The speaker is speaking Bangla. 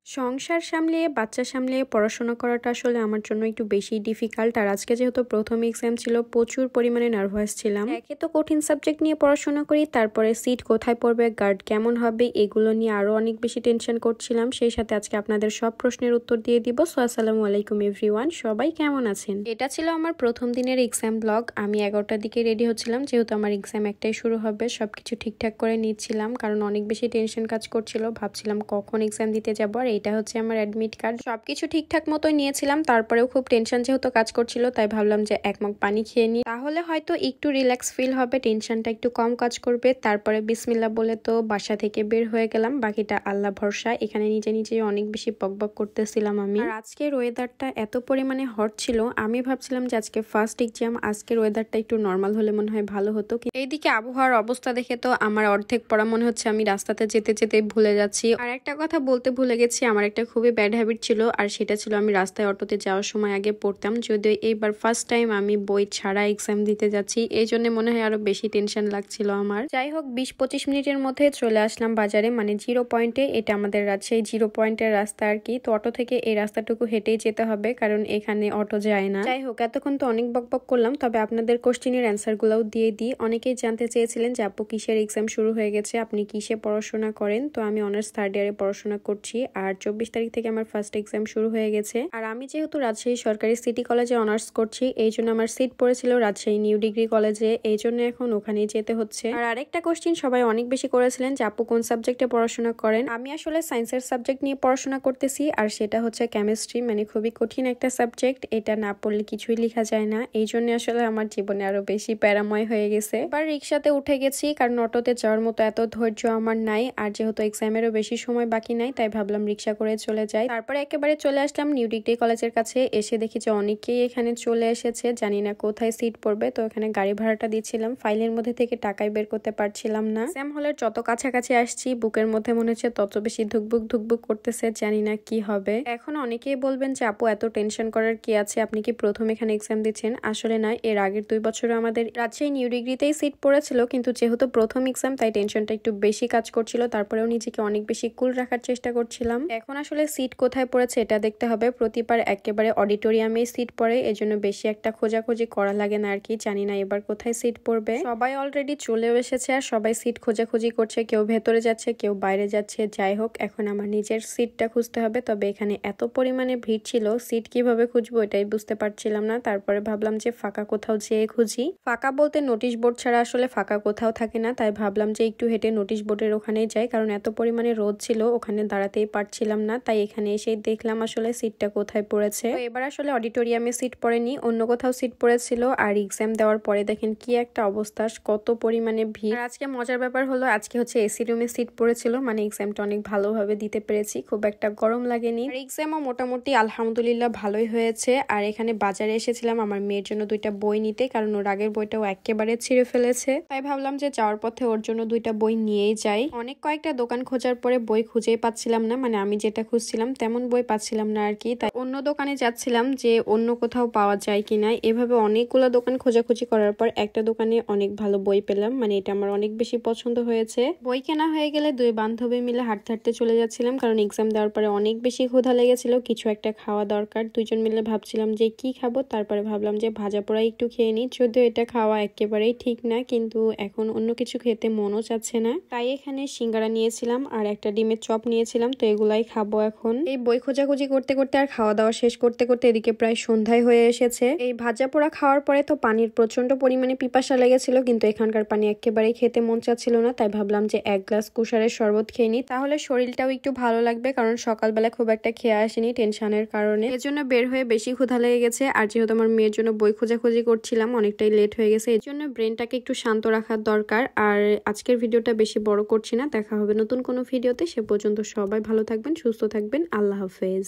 সংসার সামলিয়ে বাচ্চা সামলিয়ে পড়াশোনা করাটা আসলে আমার জন্য একটু বেশি ডিফিকাল্ট। আর আজকে যেহেতু প্রথম এক্সাম ছিল, প্রচুর পরিমাণে নার্ভাস ছিলাম। একে তো কঠিন সাবজেক্ট নিয়ে পড়াশোনা করি, তারপরে সিট কোথায় পড়বে, গার্ড কেমন হবে, এগুলো নিয়ে আরো অনেক বেশি টেনশন করছিলাম। সেই সাথে আজকে আপনাদের সব প্রশ্নের উত্তর দিয়ে দিব। সো আসসালামু আলাইকুম এভরিওয়ান, সবাই কেমন আছেন? এটা ছিল আমার প্রথম দিনের এক্সাম ব্লগ। আমি 11টার দিকে রেডি হচ্ছিলাম, যেহেতু আমার এক্সাম একটাই শুরু হবে। সবকিছু ঠিকঠাক করে নিচ্ছিলাম, কারণ অনেক বেশি টেনশন কাজ করছিল। ভাবছিলাম কখন এক্সাম দিতে যাবো। আর এটা হচ্ছে আমার অ্যাডমিট কার্ড। সবকিছু ঠিকঠাক মতোই নিয়েছিলাম, তারপরেও খুব টেনশন যেহেতু কাজ করছিল, তাই ভাবলাম যে এক মগ পানি খেয়ে নিই, তাহলে হয়তো একটু রিল্যাক্স ফিল হবে, টেনশনটা একটু কম কাজ করবে। তারপরে বিসমিল্লাহ বলে তো বাসা থেকে বের হয়ে গেলাম। বাকিটা আল্লাহ ভরসা। এখানে নিজে নিজে অনেক বেশি বকবক করতেছিলাম আমি। আর আজকের ওয়েদারটা এত পরিমাণে হট ছিল, আমি ভাবছিলাম যে আজকে ফার্স্ট এক্সাম, আজকের ওয়েদারটা একটু নর্মাল হলে মনে হয় ভালো হতো। এইদিকে আবহাওয়ার অবস্থা দেখে তো আমার অর্ধেক পড়া মনে হচ্ছে আমি রাস্তাতে যেতে যেতে ভুলে যাচ্ছি। আর একটা কথা বলতে ভুলে গেছি, আমার একটা খুবই ব্যাড হ্যাবিট ছিল, আর সেটা ছিল আমি রাস্তায় অটোতে যাওয়ার সময় আগে পড়তাম। যদিও এইবার ফার্স্ট টাইম আমি বই ছাড়া এক্সাম দিতে যাচ্ছি, এই জন্য মনে হয় আরো বেশি টেনশন লাগছিল আমার। যাই হোক, 20-25 মিনিটের মধ্যে চলে আসলাম বাজারে, মানে 0 পয়েন্টে। এটা আমাদের রাজশাহী 0 পয়েন্টের রাস্তা আর কি। তো অটো থেকে এই রাস্তাটুকু হেঁটেই যেতে হবে, কারণ এখানে অটো যায় না। যাই হোক, এতক্ষণ তো অনেক বকবক করলাম, তবে আপনাদের কোশ্চেনের অ্যান্সার গুলাও দিয়ে দিই। অনেকেই জানতে চেয়েছিলেন যে আপু কিসের এক্সাম শুরু হয়ে গেছে, আপনি কিসে পড়াশোনা করেন। তো আমি অনার্স থার্ড ইয়ারে পড়াশোনা করছি, আর 24 তারিখ থেকে আমার ফার্স্ট এক্সাম শুরু হয়ে গেছে। আর আমি যেহেতু রাজশাহী সরকারি সিটি কলেজে অনার্স করছি, এই জন্য আমার সিট পড়েছিল রাজশাহী নিউ ডিগ্রি কলেজে, এই জন্য এখন ওখানেই যেতে হচ্ছে। আর আরেকটা কোশ্চেন সবাই অনেক বেশি করেছিলেন যে আপু কোন সাবজেক্টে পড়াশোনা করেন। আমি আসলে সায়েন্সের সাবজেক্ট নিয়ে পড়াশোনা করতেছি, আর সেটা হচ্ছে কেমিস্ট্রি, মানে খুবই কঠিন একটা সাবজেক্ট। এটা না পড়লে কিছুই লেখা যায় না, এই জন্য আসলে আমার জীবনে আরো বেশি প্যারাময় হয়ে গেছে। এবার রিক্সাতে উঠে গেছি, কারণ অটোতে যাওয়ার মতো এত ধৈর্য আমার নাই। আর যেহেতু এক্সামেরও বেশি সময় বাকি নাই, তাই ভাবলাম রিক্সা করে চলে যাই। তারপরে একেবারে চলে আসলাম নিউ ডিগ্রি কলেজের কাছে। এসে দেখি যে অনেকেই এখানে চলে এসেছে, জানি না কোথায় সিট পড়বে। তো এখানে গাড়ি ভাড়াটা দিচ্ছিলাম, ফাইলের মধ্যে থেকে টাকাই বের করতে পারছিলাম না। এক্সাম হলের যত কাছাকাছি আসছি, বুকের মধ্যে মনে হচ্ছে তত বেশি ধুকবুক ধুকবুক করতেছে, জানি না কি হবে। এখন অনেকেই বলবেন যে আপু এত টেনশন করার কি আছে, আপনি কি প্রথম এখানে এক্সাম দিচ্ছেন? আসলে না, এর আগের 2 বছরে আমাদের রাজশাহী নিউ ডিগ্রিতেই সিট পড়েছিল, কিন্তু যেহেতু প্রথম এক্সাম তাই টেনশনটা একটু বেশি কাজ করছিল। তারপরেও নিজেকে অনেক বেশি কুল রাখার চেষ্টা করছিলাম। এখন আসলে সিট কোথায় পড়েছে এটা দেখতে হবে। প্রতিবার একেবারে অডিটোরিয়ামে সিট পড়ে, এজন্য বেশি একটা খোঁজাখুঁজি করা লাগে না আর কি। জানি না এবার কোথায় সিট পড়বে। সবাই অলরেডি চলেও এসেছে, আর সবাই সিট খোঁজাখুঁজি করছে, কেউ ভেতরে যাচ্ছে, কেউ বাইরে যাচ্ছে। যাই হোক, এখন আমার নিজের সিটটা খুঁজতে হবে। তবে এখানে এত পরিমাণে ভিড় ছিল, সিট কিভাবে খুঁজবো এটাই বুঝতে পারছিলাম না। তারপরে ভাবলাম যে ফাঁকা কোথাও যেয়ে খুঁজি। ফাঁকা বলতে নোটিশ বোর্ড ছাড়া আসলে ফাঁকা কোথাও থাকে না, তাই ভাবলাম যে একটু হেঁটে নোটিশ বোর্ডের ওখানেই যাই, কারণ এত পরিমাণে রোদ ছিল, ওখানে দাঁড়াতেই পারছিলাম না। তাই এখানে এসেই দেখলাম আসলে সিটটা কোথায় পড়েছে। তো এবার আসলে অডিটোরিয়ামে সিট পড়েনি, অন্য কোথাও সিট পড়েছিল। আর এক্সাম দেওয়ার পরে দেখেন কি একটা অবস্থা, কত পরিমাণে ভিড়। আর আজকে মজার ব্যাপার হলো, আজকে হচ্ছে এসি রুমে সিট পড়েছিল, মানে এক্সামটা অনেক ভালোভাবে দিতে পেরেছি, খুব একটা গরম লাগেনি। আর এক্সামও মোটামুটি আলহামদুলিল্লাহ ভালোই হয়েছে। আর এখানে বাজারে এসেছিলাম আমার মেয়ের জন্য 2টা বই নিতে, কারণ ওর আগের বইটাও একেবারে ছিঁড়ে ফেলেছে। তাই ভাবলাম যে যাওয়ার পথে ওর জন্য 2টা বই নিয়েই যাই। অনেক কয়েকটা দোকান খোঁজার পরে বই খুঁজেই পাচ্ছিলাম না, মানে আমি যেটা খুঁজছিলাম তেমন বই পাচ্ছিলাম না আর কি। তাই অন্য দোকানে যাচ্ছিলাম যে অন্য কোথাও পাওয়া যায় কিনা। এভাবে অনেকগুলো দোকান খোঁজাখুঁজি করার পর একটা দোকানে অনেক ভালো বই পেলাম, মানে এটা আমার অনেক বেশি পছন্দ হয়েছে। বই কেনা হয়ে গেলে 2 বান্ধবী মিলে হাঁটতে হাঁটতে চলে যাচ্ছিলাম, কারণ এক্সাম দেওয়ার পরে অনেক বেশি ক্ষুধা লেগেছিল, কিছু একটা খাওয়া দরকার। 2জন মিলে ভাবছিলাম যে কি খাবো, তারপরে ভাবলাম যে ভাজা পোড়া একটু খেয়ে নিই। যদিও এটা খাওয়া একেবারেই ঠিক না, কিন্তু এখন অন্য কিছু খেতে মনও চাচ্ছে না, তাই এখানে সিঙ্গারা নিয়েছিলাম আর একটা ডিমের চপ নিয়েছিলাম। তো এগুলাই খাবো এখন। এই বই খোঁজাখুঁজি করতে করতে আর খাওয়া দাওয়া শেষ করতে করতে এদিকে প্রায় সন্ধ্যায় হয়ে এসেছে। এই ভাজা পোড়া খাওয়ার পরে তো পানির প্রচন্ড পরিমাণে পিপাসা লেগেছিল, কিন্তু এখানকার পানি একেবারেই খেতে মন চাচ্ছিল না। তাই ভাবলাম যে 1 গ্লাস কুশারের শরবত খেয়ে নিই, তাহলে শরীরটাও একটু ভালো লাগবে, কারণ সকালবেলা খুব একটা খেয়ে আসেনি টেনশনের কারণে। এজন্য বের হয়ে বেশি ক্ষুধা লেগে গেছে। আর যেহেতু আমার মেয়ের জন্য বই খোঁজাখুঁজি করছিলাম, অনেকটাই লেট হয়ে গেছে, এর জন্য ব্রেনটাকে একটু শান্ত রাখার দরকার। আর আজকের ভিডিওটা বেশি বড় করছি না, দেখা হবে নতুন কোনো ভিডিওতে। সে পর্যন্ত সবাই ভালো থাকবেন, সুস্থ থাকবেন, আল্লাহ হাফেজ।